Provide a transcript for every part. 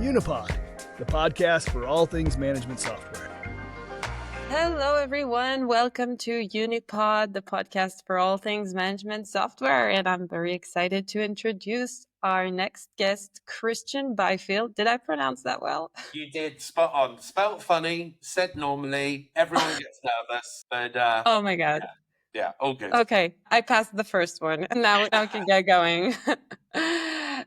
Unipod, the podcast for all things management software. Hello, everyone. Welcome to Unipod, the podcast for all things management software. And I'm very excited to introduce our next guest, Kristjan Byfield. Did I pronounce that well? You did, spot on. Spelt funny, said normally. Everyone gets nervous, but Oh my God. yeah, all good. Okay, I passed the first one. Now we can get going.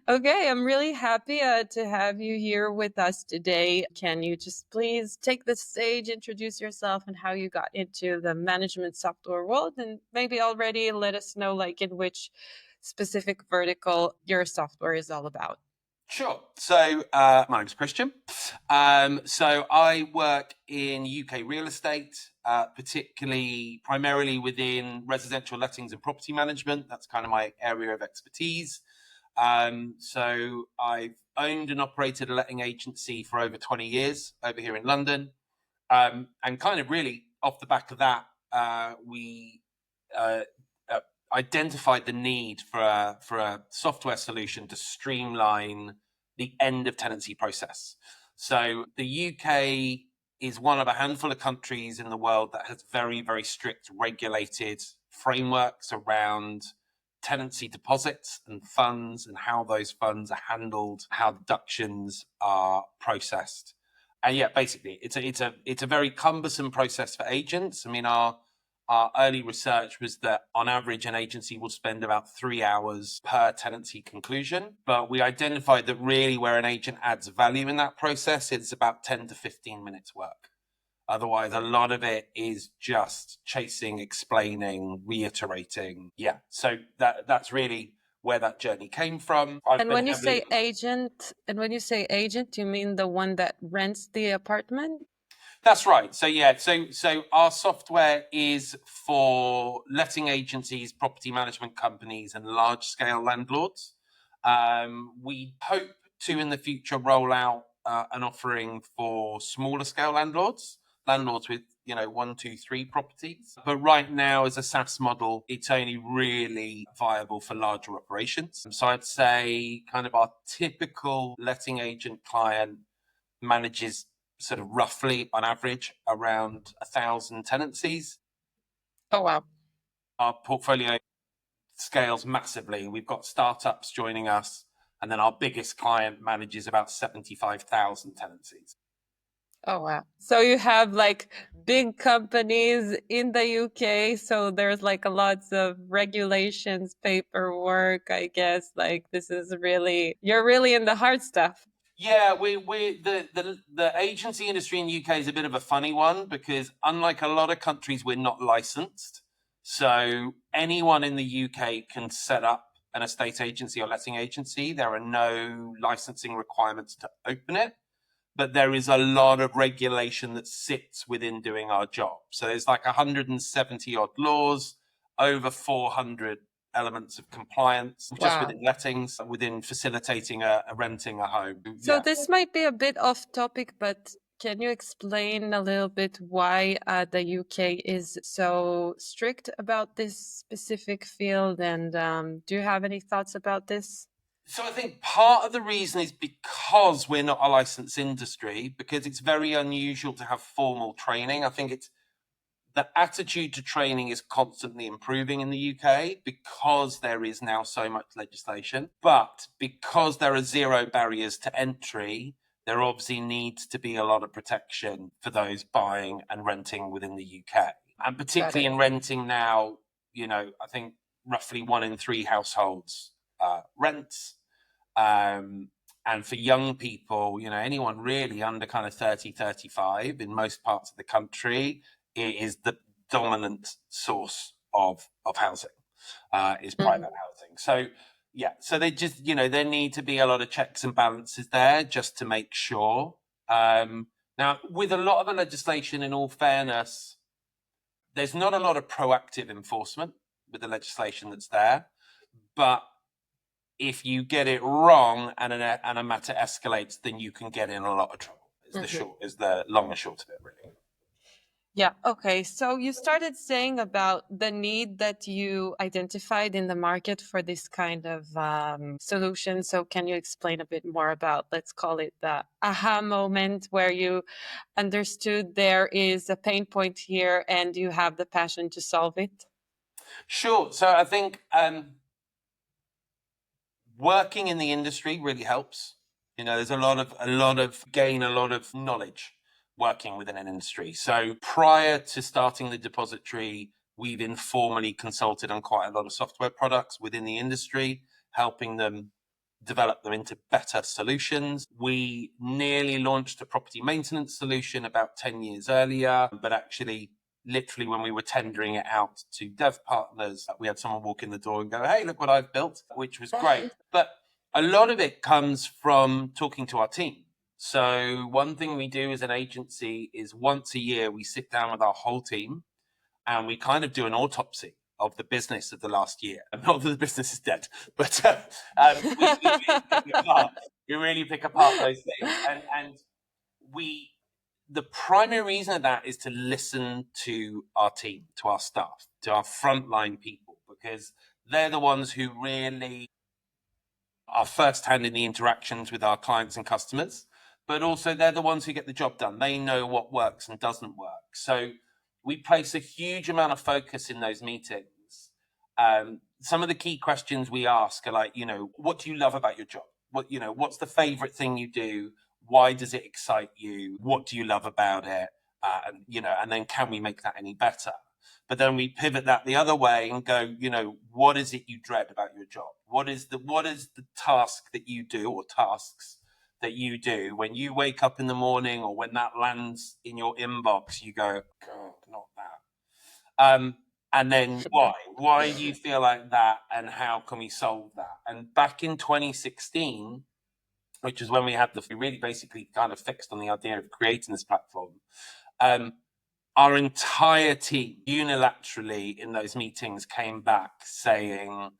Okay, I'm really happy to have you here with us today. Can you just please take the stage, introduce yourself and how you got into the management software world, and maybe already let us know like in which specific vertical your software is all about. Sure. So my name's Kristjan. So I work in UK real estate, primarily within residential lettings and property management. That's kind of my area of expertise. So I've owned and operated a letting agency for over 20 years over here in London. And kind of really off the back of that, we identified the need for a software solution to streamline the end of tenancy process. So the UK is one of a handful of countries in the world that has very, very strict regulated frameworks around tenancy deposits and funds and how those funds are handled, how deductions are processed. And yeah, basically it's a very cumbersome process for agents. I mean, our early research was that on average, an agency will spend about 3 hours per tenancy conclusion. But we identified that really where an agent adds value in that process, it's about 10 to 15 minutes work. Otherwise, a lot of it is just chasing, explaining, reiterating. Yeah, so that's really where that journey came from. And when you say agent, you mean the one that rents the apartment? That's right. So yeah, so our software is for letting agencies, property management companies, and large-scale landlords. We hope to in the future roll out an offering for smaller scale landlords with 1, 2, 3 properties. But right now, as a SaaS model, it's only really viable for larger operations. So I'd say kind of our typical letting agent client manages sort of roughly on average around 1,000 tenancies. Oh, wow. Our portfolio scales massively. We've got startups joining us, and then our biggest client manages about 75,000 tenancies. Oh, wow. So you have like big companies in the UK. So there's like lots of regulations, paperwork, I guess. Like this is really, you're really in the hard stuff. Yeah, the agency industry in the UK is a bit of a funny one because unlike a lot of countries, we're not licensed. So anyone in the UK can set up an estate agency or letting agency. There are no licensing requirements to open it, but there is a lot of regulation that sits within doing our job. So there's like 170 odd laws, over 400 elements of compliance just within lettings, within facilitating renting a home. So this might be a bit off topic, but can you explain a little bit why the UK is so strict about this specific field? And do you have any thoughts about this? So I think part of the reason is because we're not a licensed industry, because it's very unusual to have formal training. I think the attitude to training is constantly improving in the UK because there is now so much legislation. But because there are zero barriers to entry, there obviously needs to be a lot of protection for those buying and renting within the UK. And particularly in renting now, I think roughly 1 in 3 households rents. And for young people, anyone really under kind of 30, 35 in most parts of the country, it is the dominant source of housing, is private housing. So, yeah, so they just, there need to be a lot of checks and balances there just to make sure. Now, with a lot of the legislation, in all fairness, there's not a lot of proactive enforcement with the legislation that's there. But if you get it wrong and a matter escalates, then you can get in a lot of trouble. Is the long and short of it, really. Yeah. Okay. So you started saying about the need that you identified in the market for this kind of solution. So can you explain a bit more about, let's call it the aha moment where you understood there is a pain point here and you have the passion to solve it? Sure. So I think working in the industry really helps. There's a lot of knowledge working within an industry. So prior to starting the Depositary, we've informally consulted on quite a lot of software products within the industry, helping them develop them into better solutions. We nearly launched a property maintenance solution about 10 years earlier, but actually literally when we were tendering it out to dev partners, we had someone walk in the door and go, hey, look what I've built, which was great. But a lot of it comes from talking to our team. So one thing we do as an agency is once a year, we sit down with our whole team and we kind of do an autopsy of the business of the last year. Not that the business is dead, but we really pick apart those things. And the primary reason of that is to listen to our team, to our staff, to our frontline people, because they're the ones who really are firsthand in the interactions with our clients and customers, but also they're the ones who get the job done. They know what works and doesn't work. So we place a huge amount of focus in those meetings. Some of the key questions we ask are like, what do you love about your job? What's the favorite thing you do? Why does it excite you? What do you love about it? And then can we make that any better? But then we pivot that the other way and go, what is it you dread about your job? What is the task that you do, or tasks that you do when you wake up in the morning, or when that lands in your inbox, you go, God, not that. And then why? Why do you feel like that? And how can we solve that? And back in 2016, which is when we really basically kind of fixed on the idea of creating this platform. Our entire team unilaterally in those meetings came back saying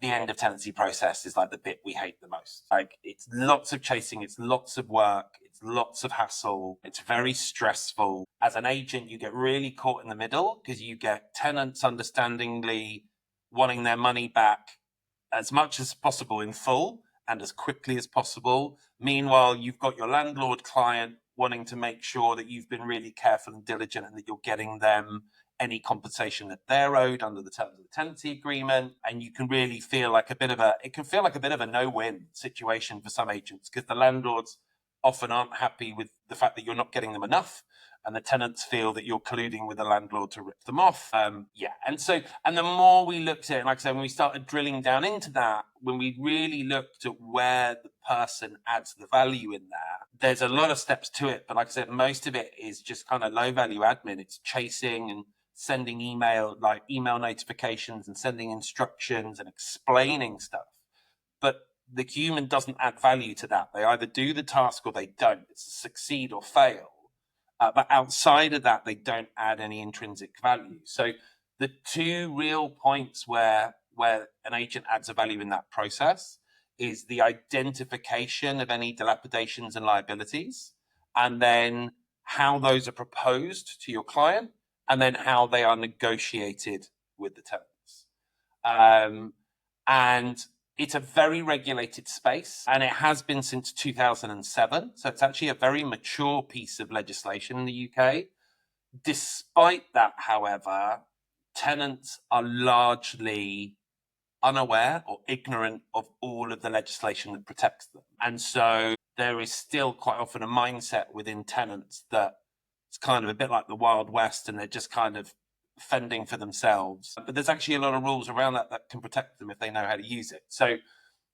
the end of tenancy process is like the bit we hate the most. Like, it's lots of chasing, it's lots of work, it's lots of hassle, it's very stressful. As an agent, you get really caught in the middle because you get tenants understandingly wanting their money back as much as possible in full and as quickly as possible. Meanwhile, you've got your landlord client wanting to make sure that you've been really careful and diligent and that you're getting them any compensation that they're owed under the terms of the tenancy agreement. And you can really feel like a bit of a no-win situation for some agents, because the landlords often aren't happy with the fact that you're not getting them enough, and the tenants feel that you're colluding with the landlord to rip them off. And the more we looked at it, like I said, when we started drilling down into that, when we really looked at where the person adds the value in there, there's a lot of steps to it. But like I said, most of it is just kind of low value admin. It's chasing and sending email notifications and sending instructions and explaining stuff. But the human doesn't add value to that. They either do the task or they don't. It's a succeed or fail. But outside of that, they don't add any intrinsic value. So the two real points where an agent adds a value in that process is the identification of any dilapidations and liabilities, and then how those are proposed to your client, and then how they are negotiated with the tenants. And it's a very regulated space, and it has been since 2007. So it's actually a very mature piece of legislation in the UK. Despite that, however, tenants are largely unaware or ignorant of all of the legislation that protects them. And so there is still quite often a mindset within tenants that it's kind of a bit like the Wild West, and they're just kind of fending for themselves. But there's actually a lot of rules around that can protect them if they know how to use it. So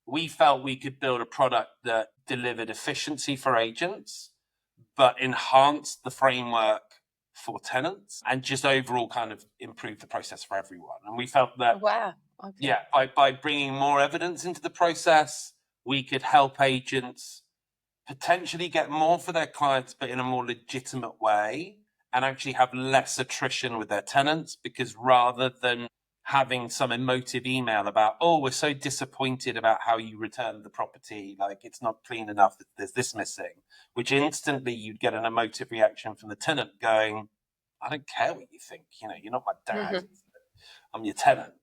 we felt we could build a product that delivered efficiency for agents, but enhanced the framework for tenants, and just overall kind of improved the process for everyone. And we felt that, Wow. Okay. by bringing more evidence into the process, we could help agents potentially get more for their clients, but in a more legitimate way, and actually have less attrition with their tenants, because rather than having some emotive email about, oh, we're so disappointed about how you returned the property, like it's not clean enough, there's this missing, which instantly you'd get an emotive reaction from the tenant going, I don't care what you think. You're not my dad. Mhm. I'm your tenant.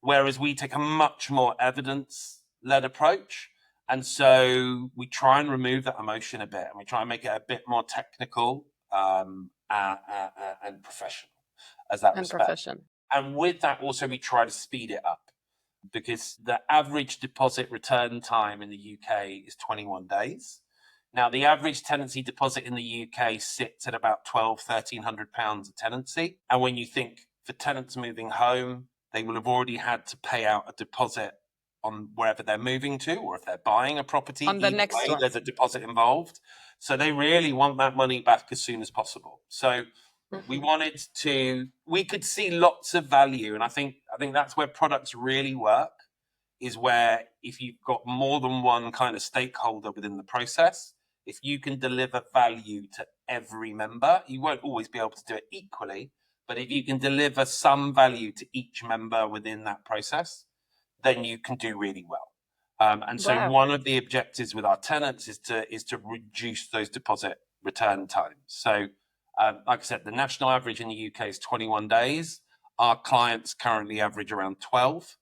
Whereas we take a much more evidence-led approach. And so we try and remove that emotion a bit, and we try and make it a bit more technical and professional as that And respect. profession. And with that, also, we try to speed it up, because the average deposit return time in the UK is 21 days. Now, the average tenancy deposit in the UK sits at about £1,200, £1,300 a tenancy. And when you think for tenants moving home, they will have already had to pay out a deposit on wherever they're moving to, or if they're buying a property, On the either next way, one. there's a deposit involved. So they really want that money back as soon as possible. So we could see lots of value. And I think that's where products really work, is where if you've got more than one kind of stakeholder within the process, if you can deliver value to every member, you won't always be able to do it equally, but if you can deliver some value to each member within that process, then you can do really well. And so Wow. one of the objectives with our tenants is to reduce those deposit return times. So like I said, the national average in the UK is 21 days. Our clients currently average around 12.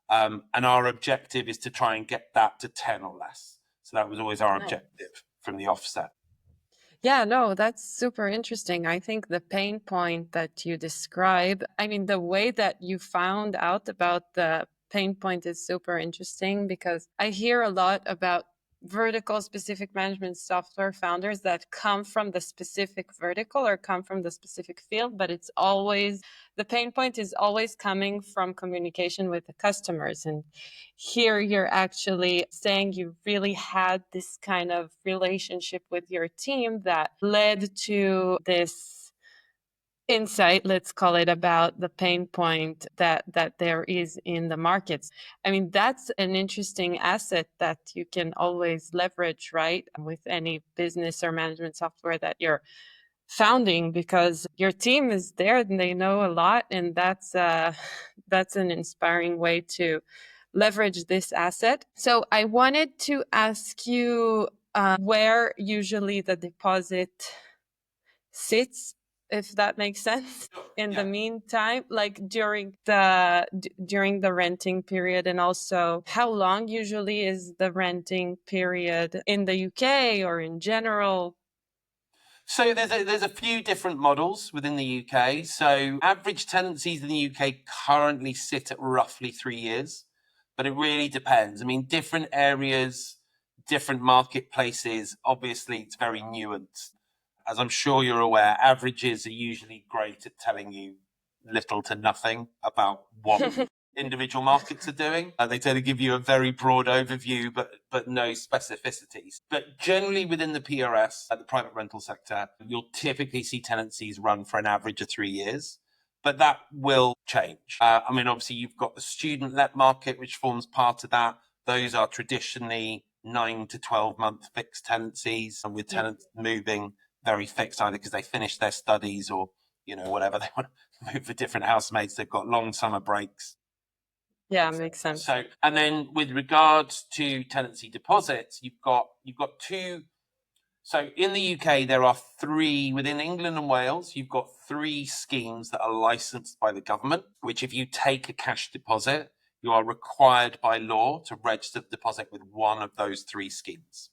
And our objective is to try and get that to 10 or less. So that was always our Nice. objective from the offset. Yeah, no, that's super interesting. I think the pain point that you describe, I mean, the way that you found out about the pain point is super interesting, because I hear a lot about vertical specific management software founders that come from the specific vertical or come from the specific field, but it's always, the pain point is always coming from communication with the customers. And here you're actually saying you really had this kind of relationship with your team that led to this insight, let's call it, about the pain point that there is in the markets. I mean, that's an interesting asset that you can always leverage, right, with any business or management software that you're founding, because your team is there and they know a lot, and that's an inspiring way to leverage this asset. So I wanted to ask you where usually the deposit sits, if that makes sense, in the meantime, like during the renting period, and also how long usually is the renting period in the UK or in general. So there's a few different models within the UK. So average tenancies in the UK currently sit at roughly 3 years, but it really depends. I mean, different areas, different marketplaces, obviously it's very nuanced. As I'm sure you're aware, averages are usually great at telling you little to nothing about what individual markets are doing. They tend to give you a very broad overview, but no specificities. But generally within the PRS, the private rental sector, you'll typically see tenancies run for an average of 3 years. But that will change. I mean, obviously, you've got the student-let market, which forms part of that. Those are traditionally 9 to 12-month fixed tenancies, and with tenants moving very fixed, either because they finish their studies or, whatever, they want to move for different housemates. They've got long summer breaks. Yeah, makes sense. So, and then with regards to tenancy deposits, you've got two. So in the UK, there are three, within England and Wales, you've got three schemes that are licensed by the government, which if you take a cash deposit, you are required by law to register the deposit with one of those three schemes.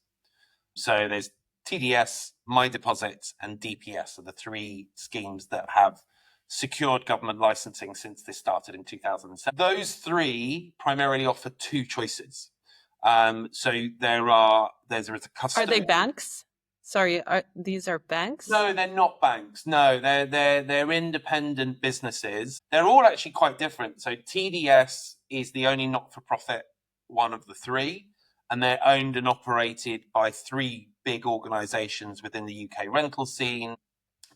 So there's TDS, My Deposits, and DPS are the three schemes that have secured government licensing since this started in 2007. Those three primarily offer two choices. So there's a custody. Are they banks? Sorry, these are banks? No, they're not banks. No, they're independent businesses. They're all actually quite different. So TDS is the only not-for-profit one of the three, and they're owned and operated by three big organisations within the UK rental scene.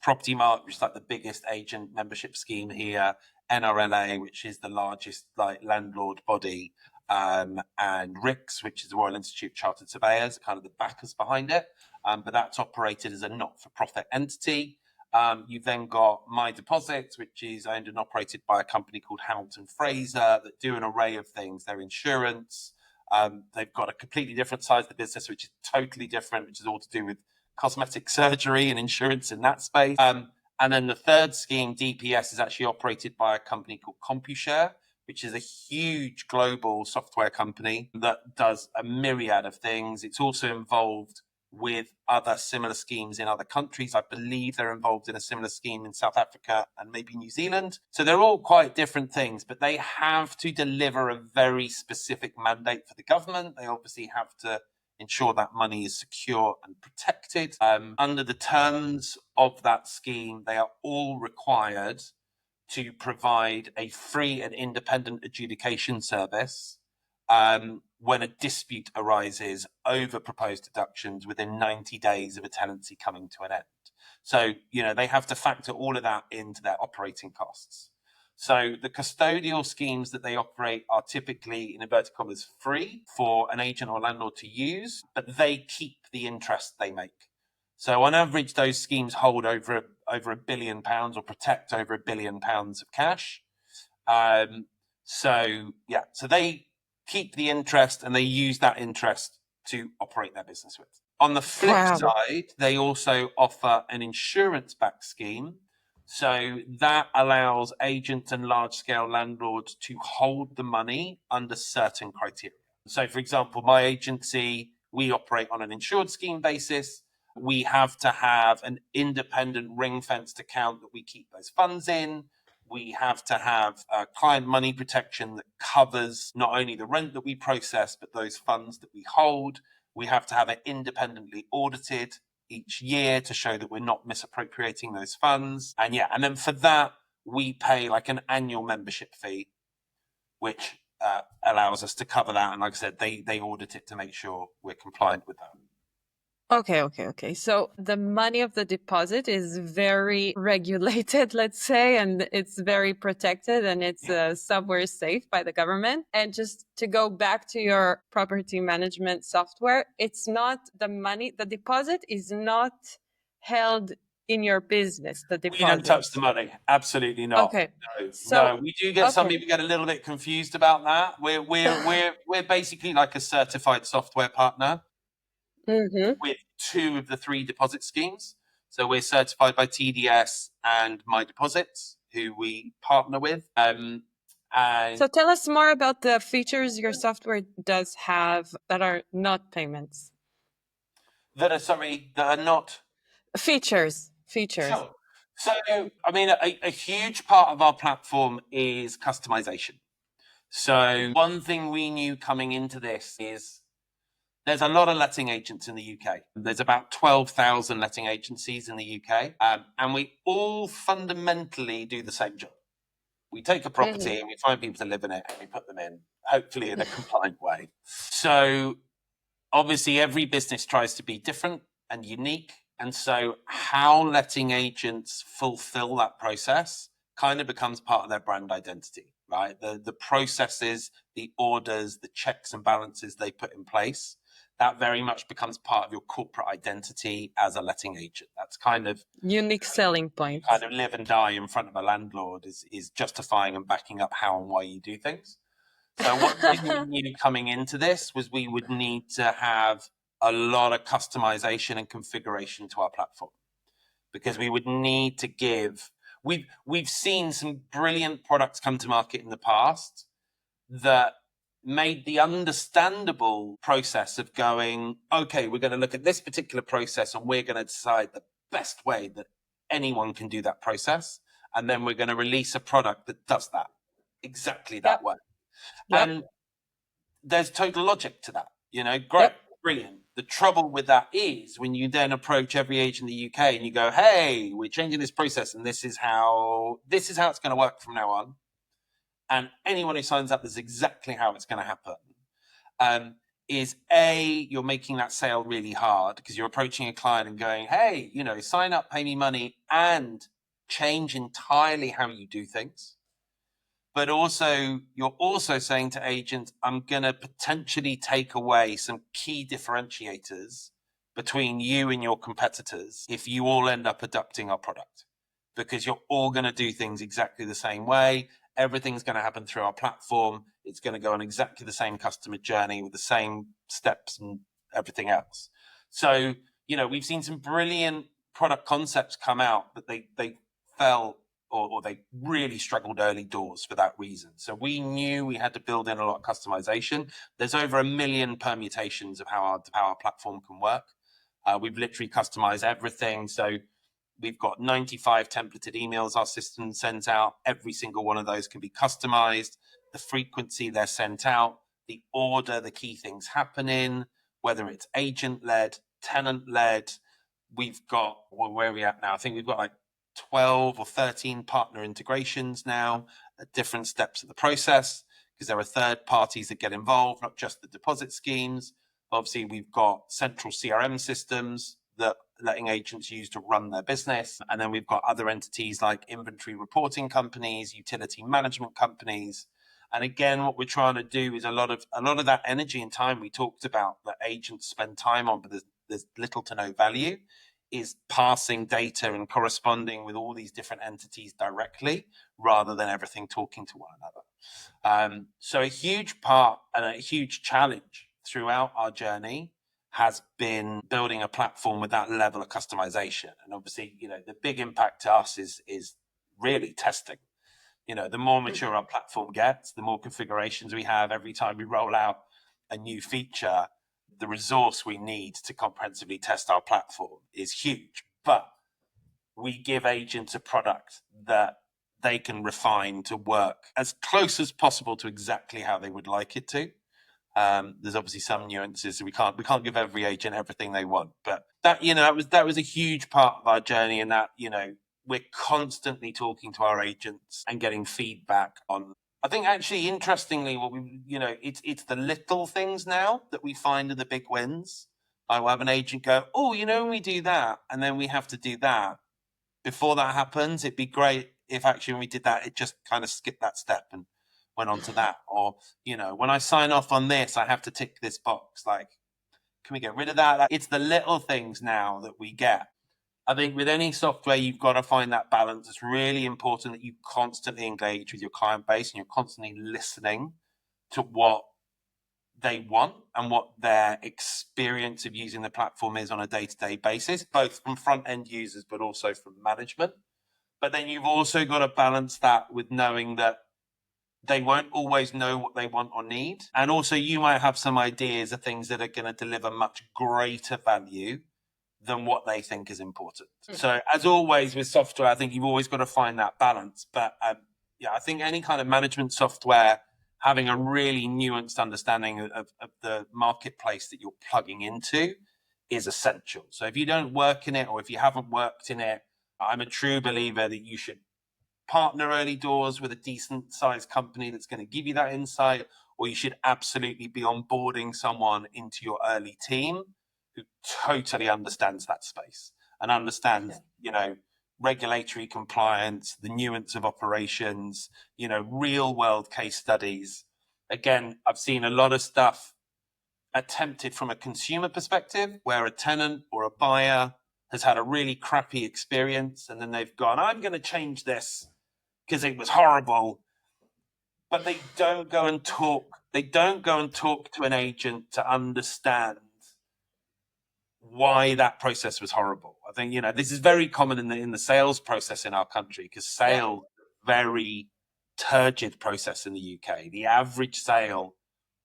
Property Mark, which is like the biggest agent membership scheme here, NRLA, which is the largest landlord body, and RICS, which is the Royal Institute of Chartered Surveyors, kind of the backers behind it. But that's operated as a not-for-profit entity. You've then got My Deposits, which is owned and operated by a company called Hamilton Fraser that do an array of things. Their insurance. They've got a completely different side of the business, which is totally different, which is all to do with cosmetic surgery and insurance in that space. And then the third scheme, DPS, is actually operated by a company called CompuShare, which is a huge global software company that does a myriad of things. It's also involved with other similar schemes in other countries. I believe they're involved in a similar scheme in South Africa and maybe New Zealand. So they're all quite different things, but they have to deliver a very specific mandate for the government. They obviously have to ensure that money is secure and protected. Under the terms of that scheme, they are all required to provide a free and independent adjudication service when a dispute arises over proposed deductions within 90 days of a tenancy coming to an end. So, they have to factor all of that into their operating costs. So the custodial schemes that they operate are typically, in inverted commas, free for an agent or landlord to use, but they keep the interest they make. So on average, those schemes hold over £1 billion or protect over £1 billion of cash. So they keep the interest and they use that interest to operate their business with. On the flip side, they also offer an insurance-backed scheme. So that allows agents and large-scale landlords to hold the money under certain criteria. So, for example, my agency, we operate on an insured scheme basis. We have to have an independent ring-fenced account that we keep those funds in. We have to have client money protection that covers not only the rent that we process, but those funds that we hold. We have to have it independently audited each year to show that we're not misappropriating those funds. And then for that, we pay like an annual membership fee, which allows us to cover that. And like I said, they audit it to make sure we're compliant with that. Okay. So the money of the deposit is very regulated, let's say, and it's very protected and it's somewhere safe by the government. And just to go back to your property management software, it's not the money, the deposit is not held in your business, the deposit. We don't touch the money. Absolutely not. Okay. No, we do get some people get a little bit confused about that. We're basically like a certified software partner. Mm-hmm. With 2 of the 3 deposit schemes. So we're certified by TDS and My Deposits, who we partner with. So tell us more about the features your software does have that are not payments. That are not... Features. Sure. So, a huge part of our platform is customization. So one thing we knew coming into this is there's a lot of letting agents in the UK. There's about 12,000 letting agencies in the UK. And we all fundamentally do the same job. We take a property and we find people to live in it and we put them in, hopefully in a compliant way. So obviously every business tries to be different and unique. And so how letting agents fulfill that process kind of becomes part of their brand identity, right? The processes, the orders, the checks and balances they put in place, that very much becomes part of your corporate identity as a letting agent. That's kind of unique selling point. Kind of live and die in front of a landlord is justifying and backing up how and why you do things. So what we needed coming into this was we would need to have a lot of customization and configuration to our platform, because we would need to give. We've seen some brilliant products come to market in the past that made the understandable process of going, okay, we're going to look at this particular process and we're going to decide the best way that anyone can do that process. And then we're going to release a product that does that exactly that way. And there's total logic to that, great, brilliant. The trouble with that is when you then approach every agent in the UK and you go, hey, we're changing this process and this is how it's going to work from now on. And anyone who signs up, is exactly how it's going to happen. Is you're making that sale really hard because you're approaching a client and going, hey, sign up, pay me money, and change entirely how you do things. But also, you're also saying to agents, I'm going to potentially take away some key differentiators between you and your competitors if you all end up adopting our product, because you're all going to do things exactly the same way. Everything's going to happen through our platform. It's going to go on exactly the same customer journey with the same steps and everything else. So, we've seen some brilliant product concepts come out, but they fell or they really struggled early doors for that reason. So we knew we had to build in a lot of customization. There's over 1 million permutations of how our platform can work. We've literally customized everything. So we've got 95 templated emails our system sends out. Every single one of those can be customized. The frequency they're sent out, the order, the key things happening, whether it's agent-led, tenant-led. We've got, well, where are we at now? I think we've got like 12 or 13 partner integrations now at different steps of the process, because there are third parties that get involved, not just the deposit schemes. Obviously, we've got central CRM systems that letting agents use to run their business. And then we've got other entities like inventory reporting companies, utility management companies. And again, what we're trying to do is a lot of that energy and time we talked about that agents spend time on, but there's little to no value, is passing data and corresponding with all these different entities directly rather than everything talking to one another. So a huge part and a huge challenge throughout our journey has been building a platform with that level of customization. And obviously, the big impact to us is really testing. The more mature our platform gets, the more configurations we have every time we roll out a new feature, the resource we need to comprehensively test our platform is huge. But we give agents a product that they can refine to work as close as possible to exactly how they would like it to. There's obviously some nuances. We can't give every agent everything they want, but that was a huge part of our journey, and that we're constantly talking to our agents and getting feedback on. I think actually, interestingly, what it's the little things now that we find are the big wins. I will have an agent go, oh, when we do that, and then we have to do that. Before that happens, it'd be great if actually when we did that, it just kind of skipped that step and went on to that. Or, when I sign off on this, I have to tick this box. Like, can we get rid of that? It's the little things now that we get. I think with any software, you've got to find that balance. It's really important that you constantly engage with your client base and you're constantly listening to what they want and what their experience of using the platform is on a day-to-day basis, both from front-end users, but also from management. But then you've also got to balance that with knowing that they won't always know what they want or need. And also you might have some ideas of things that are going to deliver much greater value than what they think is important. So as always with software, I think you've always got to find that balance. But I think any kind of management software, having a really nuanced understanding of the marketplace that you're plugging into is essential. So if you don't work in it, or if you haven't worked in it, I'm a true believer that you should partner early doors with a decent sized company that's going to give you that insight, or you should absolutely be onboarding someone into your early team who totally understands that space and understands, regulatory compliance, the nuance of operations, real world case studies. Again, I've seen a lot of stuff attempted from a consumer perspective where a tenant or a buyer has had a really crappy experience and then they've gone, I'm going to change this because it was horrible. But they don't go and talk to an agent to understand why that process was horrible. I think, this is very common in the sales process in our country, because sales is a very turgid process in the UK. The average sale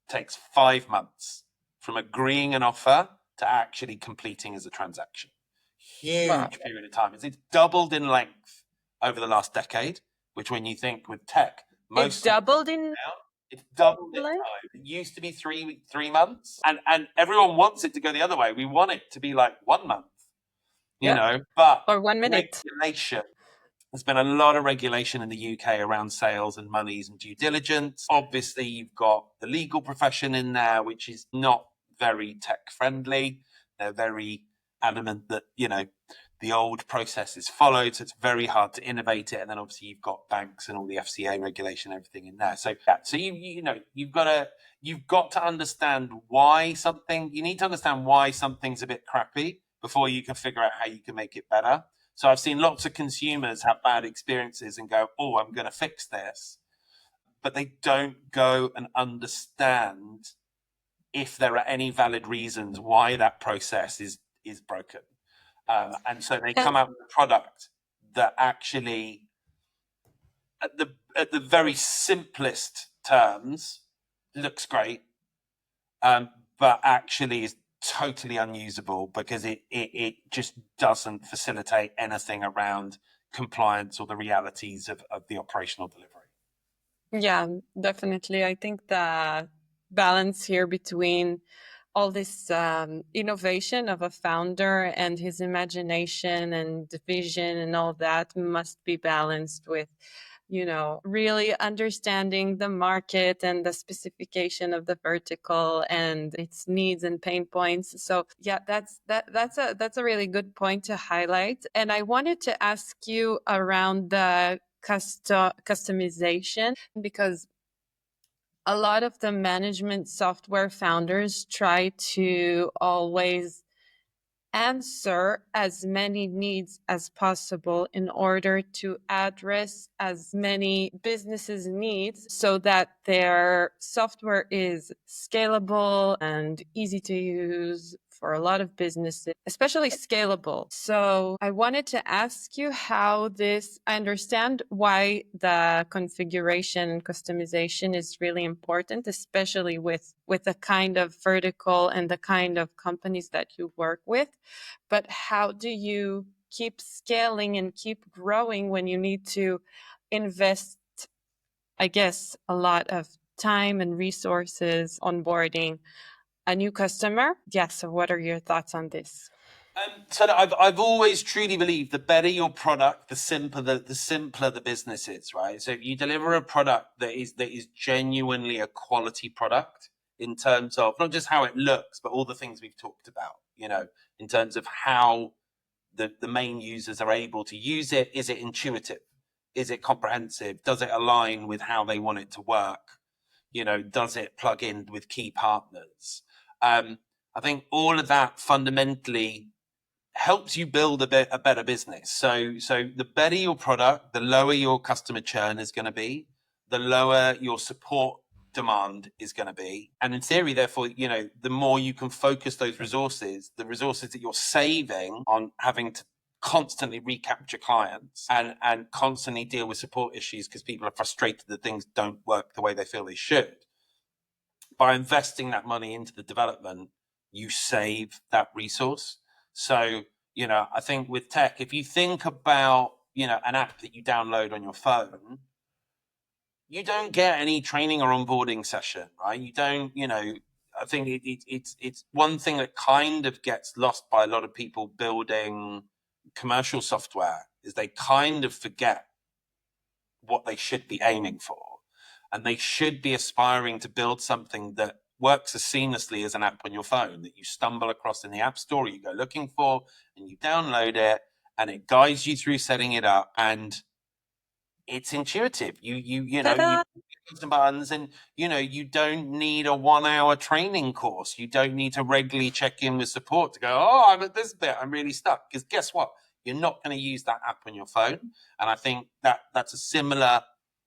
takes 5 months from agreeing an offer to actually completing as a transaction. Huge period of time. It's doubled in length over the last decade, which when you think with tech, it's doubled in time. It used to be 3 months, and everyone wants it to go the other way. We want it to be like 1 month, but or 1 minute. Regulation. There's been a lot of regulation in the UK around sales and monies and due diligence. Obviously, you've got the legal profession in there, which is not very tech friendly. They're very adamant that, the old process is followed, so it's very hard to innovate it. And then obviously you've got banks and all the FCA regulation, everything in there. So you've got to understand why something's a bit crappy before you can figure out how you can make it better. So I've seen lots of consumers have bad experiences and go, oh, I'm going to fix this. But they don't go and understand if there are any valid reasons why that process is broken. And so they come out with a product that actually, at the very simplest terms, looks great, but actually is totally unusable because it just doesn't facilitate anything around compliance or the realities of the operational delivery. Yeah, definitely. I think the balance here between all this innovation of a founder and his imagination and vision and all that must be balanced with, really understanding the market and the specification of the vertical and its needs and pain points. So yeah, that's a really good point to highlight. And I wanted to ask you around the customization, because a lot of the management software founders try to always answer as many needs as possible in order to address as many businesses' needs so that their software is scalable and easy to use for a lot of businesses, especially scalable. So I wanted to ask you how this, I understand why the configuration and customization is really important, especially with the kind of vertical and the kind of companies that you work with. But how do you keep scaling and keep growing when you need to invest, I guess, a lot of time and resources onboarding a new customer? Yeah, so what are your thoughts on this? So I've always truly believed the better your product, the simpler the business is, right? So if you deliver a product that is genuinely a quality product in terms of not just how it looks, but all the things we've talked about, in terms of how the main users are able to use it. Is it intuitive? Is it comprehensive? Does it align with how they want it to work? Does it plug in with key partners? I think all of that fundamentally helps you build a better business. So the better your product, the lower your customer churn is going to be, the lower your support demand is going to be. And in theory, therefore, the more you can focus those resources, the resources that you're saving on having to constantly recapture clients and constantly deal with support issues because people are frustrated that things don't work the way they feel they should. By investing that money into the development, you save that resource. So, I think with tech, if you think about, an app that you download on your phone, you don't get any training or onboarding session, right? You don't, I think it's one thing that kind of gets lost by a lot of people building commercial software is they kind of forget what they should be aiming for. And they should be aspiring to build something that works as seamlessly as an app on your phone that you stumble across in the App Store, you go looking for, and you download it, and it guides you through setting it up, and it's intuitive. You click some buttons, and you don't need a 1-hour training course. You don't need to regularly check in with support to go, oh, I'm at this bit, I'm really stuck. Because guess what? You're not going to use that app on your phone. And I think that's a similar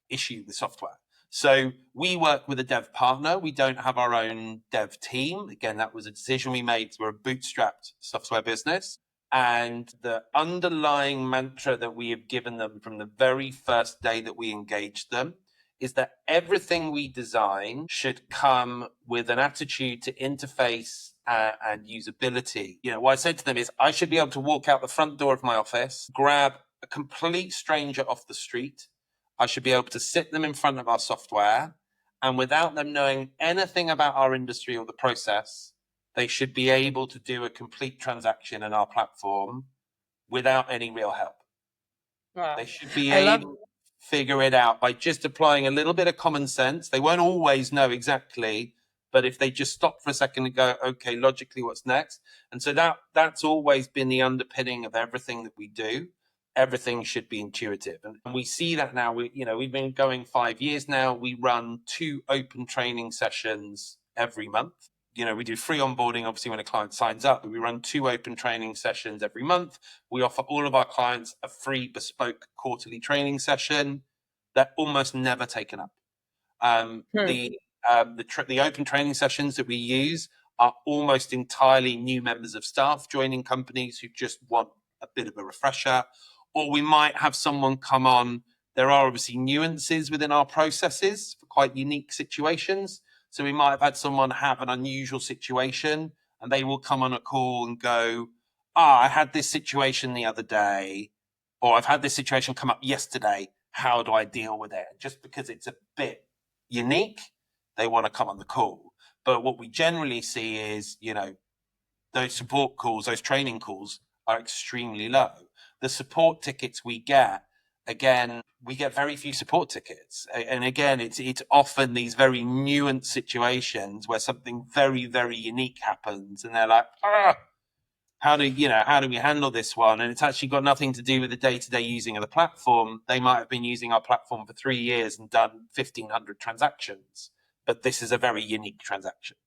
issue with software. So we work with a dev partner. We don't have our own dev team. Again, that was a decision we made. We're a bootstrapped software business. And the underlying mantra that we have given them from the very first day that we engaged them is that everything we design should come with an attitude to interface and usability. What I said to them is I should be able to walk out the front door of my office, grab a complete stranger off the street. I should be able to sit them in front of our software, and without them knowing anything about our industry or the process, they should be able to do a complete transaction in our platform without any real help. Wow. They should be able to figure it out by just applying a little bit of common sense. They won't always know exactly, but if they just stop for a second and go, okay, logically, what's next? And so that's always been the underpinning of everything that we do. Everything should be intuitive. And we see that now. We've been going 5 years now. We run 2 open training sessions every month. We do free onboarding, obviously, when a client signs up, but we run 2 open training sessions every month. We offer all of our clients a free bespoke quarterly training session that almost never taken up. The open training sessions that we use are almost entirely new members of staff joining companies who just want a bit of a refresher, or we might have someone come on. There are obviously nuances within our processes for quite unique situations. So we might have had someone have an unusual situation and they will come on a call and go, I had this situation the other day, or I've had this situation come up yesterday. How do I deal with it? Just because it's a bit unique, they want to come on the call. But what we generally see is, those support calls, those training calls are extremely low. The support tickets we get, again, we get very few support tickets. And again, it's often these very nuanced situations where something very, very unique happens and they're like, how do we handle this one? And it's actually got nothing to do with the day-to-day using of the platform. They might have been using our platform for 3 years and done 1,500 transactions, but this is a very unique transaction.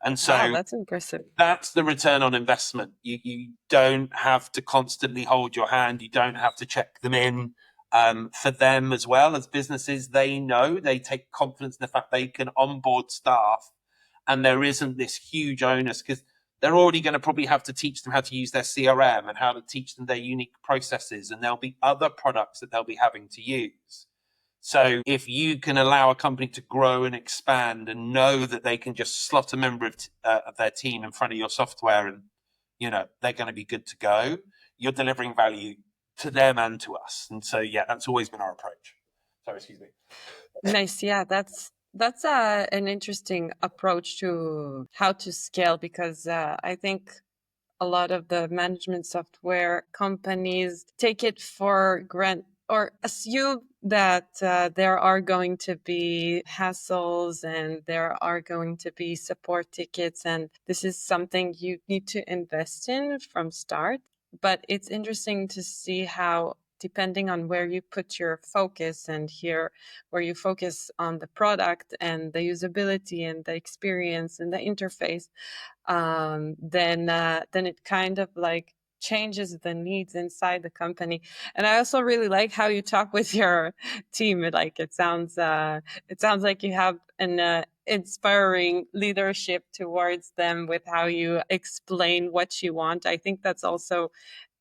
And so wow, that's impressive. That's the return on investment. You don't have to constantly hold your hand. You don't have to check them in. For them as well as businesses, they take confidence in the fact they can onboard staff and there isn't this huge onus because they're already going to probably have to teach them how to use their CRM and how to teach them their unique processes. And there'll be other products that they'll be having to use. So if you can allow a company to grow and expand and know that they can just slot a member of their team in front of your software and, they're going to be good to go, you're delivering value to them and to us. And so, that's always been our approach. Sorry, excuse me. Nice. Yeah, that's an interesting approach to how to scale, because I think a lot of the management software companies take it for granted or assume that there are going to be hassles and there are going to be support tickets, and this is something you need to invest in from start. But it's interesting to see how, depending on where you put your focus, and here where you focus on the product and the usability and the experience and the interface, then it kind of like changes the needs inside the company. And I also really like how you talk with your team. It sounds like you have an inspiring leadership towards them with how you explain what you want. I think that's also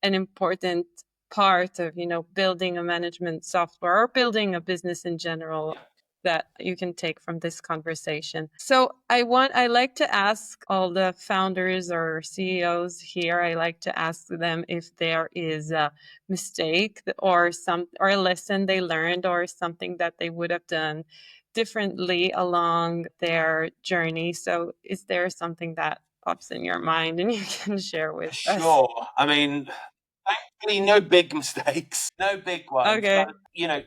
an important part of building a management software or building a business in general that you can take from this conversation. So I like to ask all the founders or CEOs here, I like to ask them if there is a mistake or a lesson they learned or something that they would have done differently along their journey. So is there something that pops in your mind and you can share with us? Sure. I mean, thankfully, no big mistakes, no big ones. Okay. But,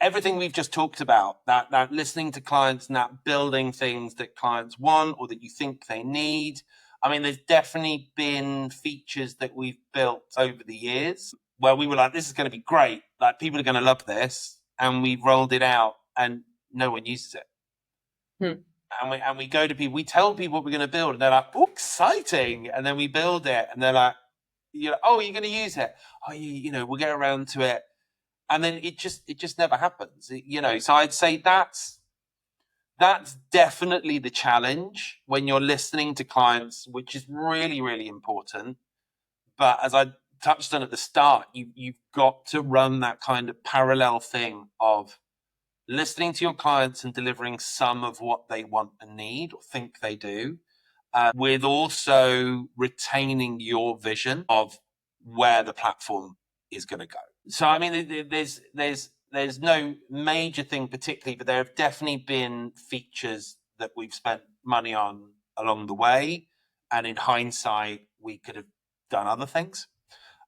everything we've just talked about, that listening to clients and that building things that clients want or that you think they need. I mean, there's definitely been features that we've built over the years where we were like, this is going to be great. Like, people are going to love this. And we've rolled it out and no one uses it. And we go to people, we tell people what we're going to build and they're like, oh, exciting. And then we build it and they're like, oh, you're going to use it. Oh, we'll get around to it. And then it just never happens, So I'd say that's definitely the challenge when you're listening to clients, which is really, really important. But as I touched on at the start, you've got to run that kind of parallel thing of listening to your clients and delivering some of what they want and need or think they do, with also retaining your vision of where the platform is going to go. So, I mean, there's no major thing particularly, but there have definitely been features that we've spent money on along the way. And in hindsight, we could have done other things,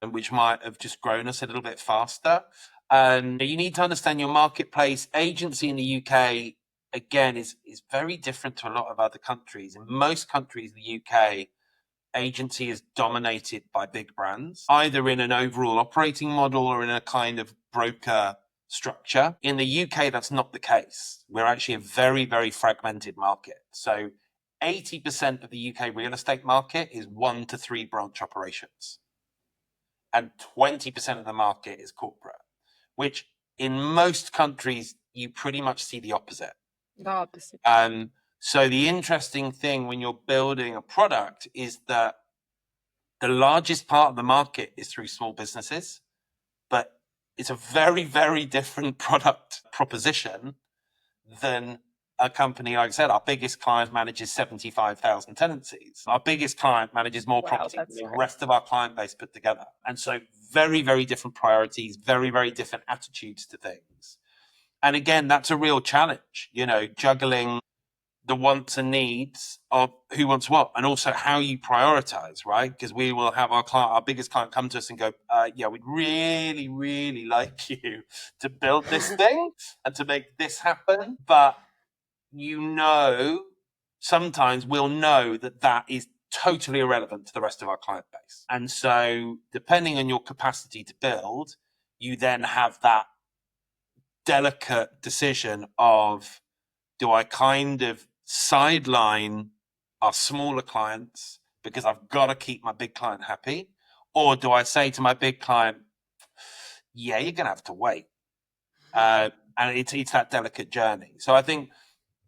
which might have just grown us a little bit faster. And you need to understand your marketplace. Agency in the UK, again, is very different to a lot of other countries. In most countries in the UK, agency is dominated by big brands, either in an overall operating model or in a kind of broker structure. In the UK, that's not the case. We're actually a very, very fragmented market. So 80% of the UK real estate market is 1 to 3 branch operations. And 20% of the market is corporate, which in most countries, you pretty much see the opposite. The opposite. So the interesting thing when you're building a product is that the largest part of the market is through small businesses, but it's a very, very different product proposition than a company. Like I said, our biggest client manages 75,000 tenancies. Our biggest client manages more property than the rest of our client base put together. And so very, very different priorities, very, very different attitudes to things. And again, that's a real challenge, juggling the wants and needs of who wants what, and also how you prioritize, right? Because we will have our biggest client come to us and go, yeah, we'd really, really like you to build this thing and to make this happen. But sometimes we'll know that is totally irrelevant to the rest of our client base. And so depending on your capacity to build, you then have that delicate decision of, do I kind of sideline our smaller clients because I've got to keep my big client happy? Or do I say to my big client, yeah, you're going to have to wait? And it's that delicate journey. So I think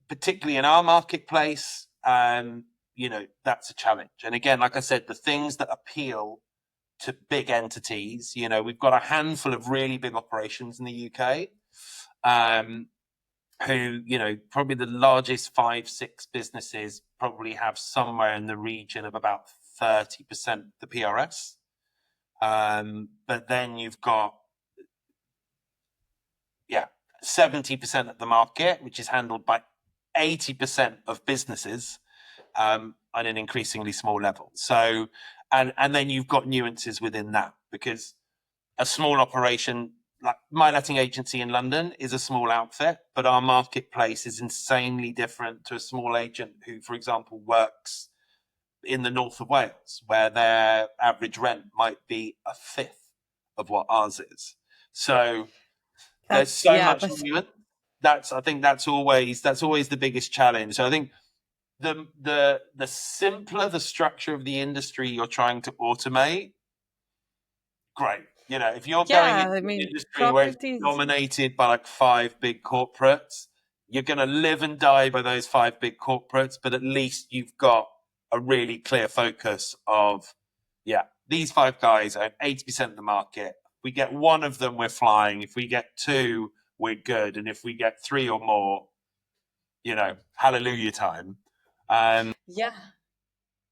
particularly in our marketplace, that's a challenge. And again, like I said, the things that appeal to big entities, we've got a handful of really big operations in the UK, who, probably the largest 5-6 businesses probably have somewhere in the region of about 30% the PRS. But then you've got, 70% of the market, which is handled by 80% of businesses on an increasingly small level. So, and then you've got nuances within that, because a small operation, like my letting agency in London, is a small outfit, but our marketplace is insanely different to a small agent who, for example, works in the north of Wales, where their average rent might be a fifth of what ours is. So there's so much nuance. I think that's always the biggest challenge. So I think the simpler the structure of the industry you're trying to automate, great. If you're going into an industry where it's dominated by like 5 big corporates, you're going to live and die by those 5 big corporates, but at least you've got a really clear focus of, these 5 guys own 80% of the market. If we get one of them, we're flying. If we get 2, we're good. And if we get 3 or more, hallelujah time.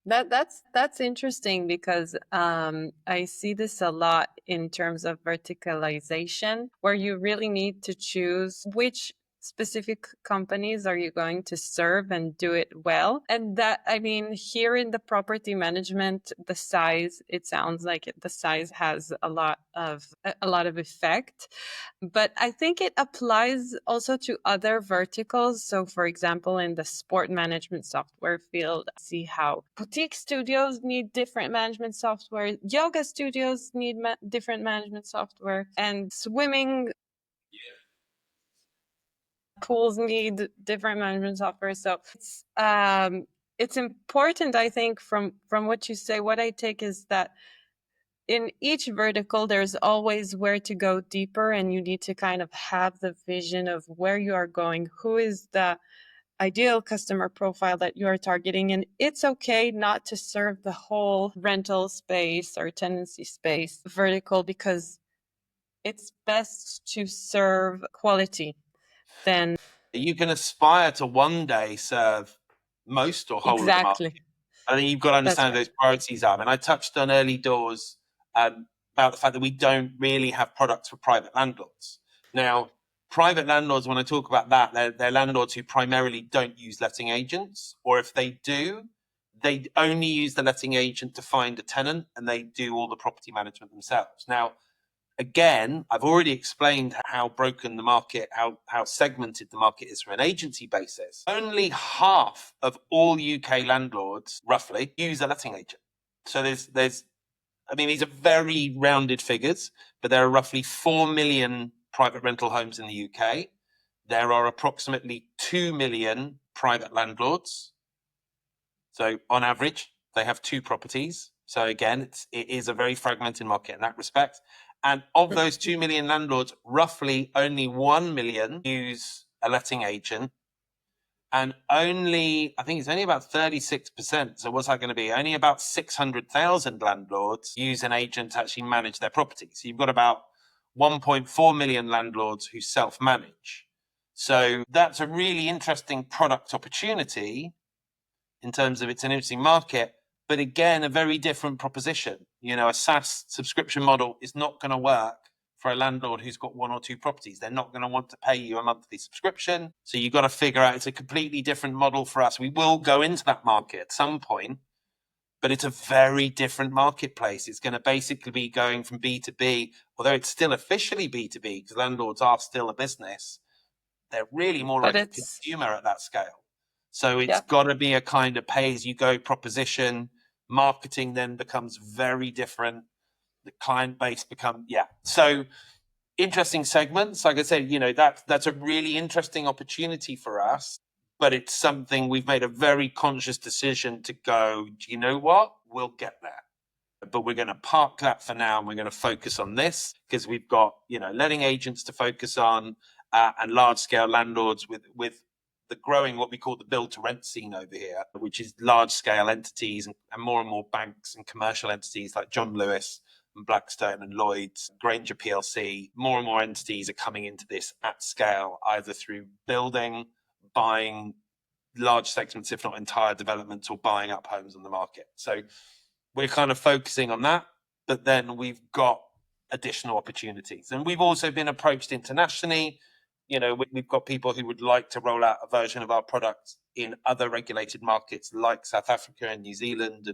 That's interesting, because I see this a lot in terms of verticalization, where you really need to choose which specific companies are you going to serve and do it well. And here in the property management, it sounds like the size has a lot of effect, but I think it applies also to other verticals. So for example, in the sport management software field, I see how boutique studios need different management software, yoga studios need different management software, and swimming pools need different management software. So it's important, I think, from what you say. What I take is that in each vertical, there's always where to go deeper, and you need to kind of have the vision of where you are going, who is the ideal customer profile that you are targeting. And it's okay not to serve the whole rental space or tenancy space vertical, because it's best to serve quality. Then you can aspire to one day serve most or whole of the market. I think you've got to understand those priorities are. And I touched on early doors about the fact that we don't really have products for private landlords. Now, private landlords, when I talk about that, they're landlords who primarily don't use letting agents, or if they do, they only use the letting agent to find a tenant, and they do all the property management themselves. Now, again, I've already explained how broken the market, how segmented the market is from an agency basis. Only half of all UK landlords, roughly, use a letting agent. So these are very rounded figures, but there are roughly 4 million private rental homes in the UK. There are approximately 2 million private landlords. So on average, they have 2 properties. So again, it is a very fragmented market in that respect. And of those 2 million landlords, roughly only 1 million use a letting agent. And I think it's only about 36%. So what's that going to be? Only about 600,000 landlords use an agent to actually manage their property. So you've got about 1.4 million landlords who self-manage. So that's a really interesting product opportunity in terms of it's an interesting market, but again, a very different proposition. A SaaS subscription model is not going to work for a landlord who's got one or two properties. They're not going to want to pay you a monthly subscription. So you've got to figure out, it's a completely different model for us. We will go into that market at some point, but it's a very different marketplace. It's going to basically be going from B2B, although it's still officially B2B because landlords are still a business. They're really more like a consumer at that scale. So it's got to be a kind of pay-as-you-go proposition. Marketing then becomes very different. The client base So interesting segments. Like I said, that's a really interesting opportunity for us, but it's something we've made a very conscious decision to go, do you know what? We'll get there. But we're going to park that for now and we're going to focus on this because we've got, letting agents to focus on and large scale landlords with the growing what we call the build to rent scene over here, which is large scale entities and more banks and commercial entities like John Lewis and Blackstone and Lloyd's, Granger PLC. More and more entities are coming into this at scale, either through building, buying large segments, if not entire developments, or buying up homes on the market. So we're kind of focusing on that, but then we've got additional opportunities. And we've also been approached internationally. We've got people who would like to roll out a version of our product in other regulated markets like South Africa and New Zealand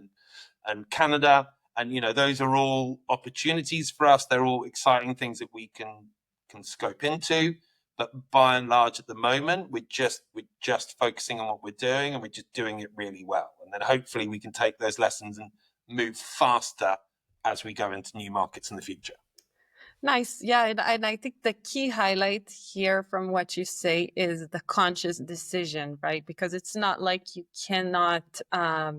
and Canada. And, those are all opportunities for us. They're all exciting things that we can scope into. But by and large, at the moment, we're just focusing on what we're doing and we're just doing it really well. And then hopefully we can take those lessons and move faster as we go into new markets in the future. Nice. Yeah. And I think the key highlight here from what you say is the conscious decision, right? Because it's not like you cannot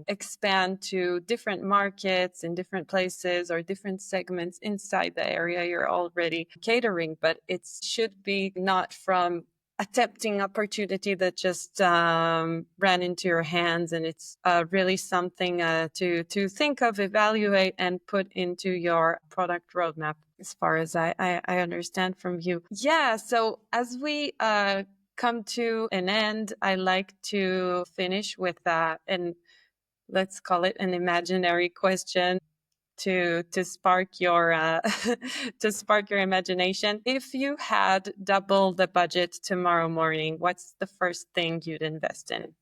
expand to different markets in different places or different segments inside the area you're already catering, but it should be not from a tempting opportunity that just ran into your hands, and it's really something to think of, evaluate, and put into your product roadmap, as far as I understand from you. Yeah. So as we come to an end, I like to finish with that, and let's call it an imaginary question to spark your to spark your imagination. If you had double the budget tomorrow morning, what's the first thing you'd invest in?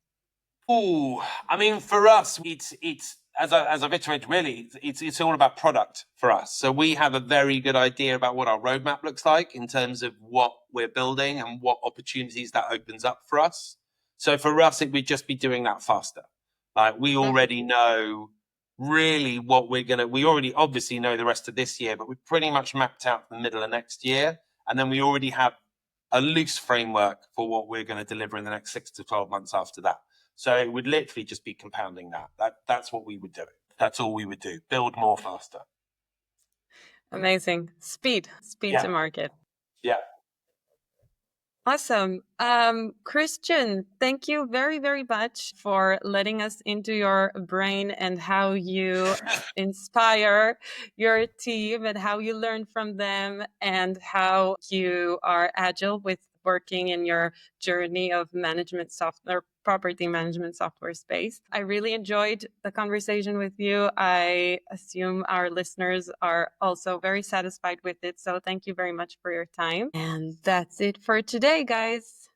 For us, it's as I've iterated, really, it's all about product for us. So we have a very good idea about what our roadmap looks like in terms of what we're building and what opportunities that opens up for us. So for us, it would just be doing that faster. Like we already know really what we already obviously know the rest of this year, but we've pretty much mapped out the middle of next year. And then we already have a loose framework for what we're going to deliver in the next 6 to 12 months after that. So it would literally just be compounding that. That's what we would do. That's all we would do. Build more faster. Amazing. Speed to market. Yeah. Awesome. Kristjan, thank you very, very much for letting us into your brain and how you inspire your team and how you learn from them and how you are agile with working in your journey of management software, property management software space. I really enjoyed the conversation with you. I assume our listeners are also very satisfied with it. So thank you very much for your time. And that's it for today, guys.